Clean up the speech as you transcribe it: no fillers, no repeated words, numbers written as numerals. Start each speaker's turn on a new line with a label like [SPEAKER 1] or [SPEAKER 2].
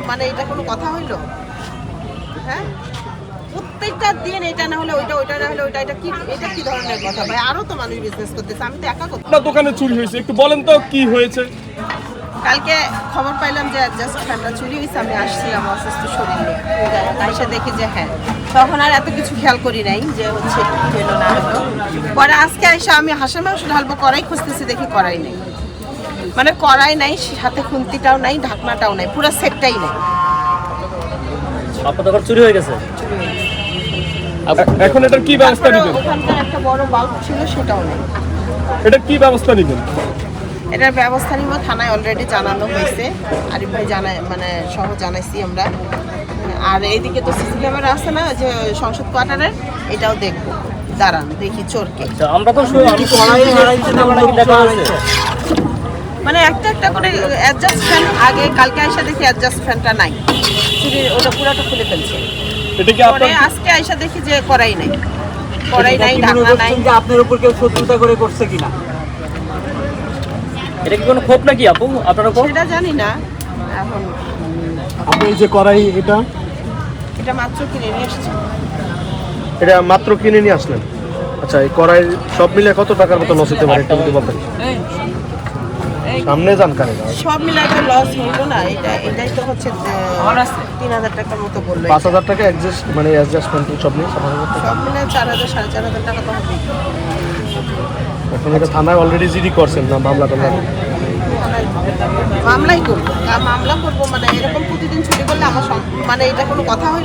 [SPEAKER 1] মানে এটা কোনো কথা হইলো? হ্যাঁ, প্রত্যেকটা দিন এটা না হলে ওইটা, ওইটা না হলে ওইটা, এটা কি ধরনের কথা ভাই? আরো তো মানুষ বিজনেস করতেছে, আমি তো একা করতে।
[SPEAKER 2] আপনার দোকানে চুরি হয়েছে, একটু বলেন তো কি হয়েছে?
[SPEAKER 1] কালকে খবর পাইলাম যে জাস্ট ফ্যানটা চুরি হয়েছে, আমি আসছিলাম অসুস্থ শরীর নিয়ে, এসে দেখি যে হ্যাঁ, তখন আর এত কিছু খেয়াল করি নাই যে হচ্ছে কি হলো না হলো। পরে আজকে এসে আমি হাঁসের মাংস ঢালবো, কড়াই খুঁজতেছি, দেখি কড়াই নেই, মানে কড়াই নাই, সাথে খুন্তিটাও নাই, ঢাকনাটাও নাই, পুরো সেটটাই নাই।
[SPEAKER 3] আপনার দোকান চুরি হয়ে গেছে।
[SPEAKER 2] এখন এটার কি ব্যবস্থা
[SPEAKER 1] তারপরে
[SPEAKER 2] নেবেন?
[SPEAKER 1] ওখানকার একটা বড় বাল্ব ছিল, সেটাও নেই।
[SPEAKER 2] এটা কি ব্যবস্থা নেবেন?
[SPEAKER 1] এটার ব্যবস্থা নিব, থানায় অলরেডি জানানো হয়েছে, আরিফ ভাই জানায়, মানে সহ জানাইছি আমরা। আর এইদিকে তো সিসি ক্যামেরা আছে না, যে সংসদ কোয়ার্টারের, এটাও দেখবো, দাঁড়ান দেখি চোরকে।
[SPEAKER 3] আমরা তো
[SPEAKER 1] মানে একটা একটা করে অ্যাডজাস্ট ফ্যান, আগে কালকে আইসা দেখি অ্যাডজাস্ট ফ্যানটা নাই, চুরির ওটা পুরোটা খুলে ফেলছে।
[SPEAKER 2] এটা কি
[SPEAKER 1] পরে
[SPEAKER 2] আপনার?
[SPEAKER 1] আজকে আইসা দেখি যে করাই নাই, করাই নাই, ঢাকনা নাই।
[SPEAKER 4] আপনার উপর কেউ শত্রুতা করে করছে কিনা?
[SPEAKER 3] এটা কি কোনো ক্ষোভ নাকি আপু আপনার উপর?
[SPEAKER 1] সেটা জানি না এখন।
[SPEAKER 5] আপনি এই যে কড়াই,
[SPEAKER 1] এটা মাত্র কিনে নিয়ে এসেছি।
[SPEAKER 5] এটা মাত্র কিনে নিয়ে আসলেন? আচ্ছা, এই কড়াই সব মিলে কত টাকার মতো লস হতে পারে একটু যদি বলতেন? সামনে যান কানে।
[SPEAKER 1] সব মিলাই তো লস হইল না, এটাই তো হচ্ছে 3,000 টাকার মতো বললো।
[SPEAKER 5] 5,000 টাকা অ্যাডজাস্টমেন্ট সব নিয়ে 7,000 টাকা।
[SPEAKER 1] সব মিলে 4,000 4,500 টাকা তো হবে।
[SPEAKER 5] এখন এটা থানায় অলরেডি জিডি করছেন না মামলা টামলা?
[SPEAKER 1] মামলাই করবো, মামলা করবো, মানে এরকম প্রতিদিন ছুটি করলে আমার মানে এটা কোনো কথা হইলো?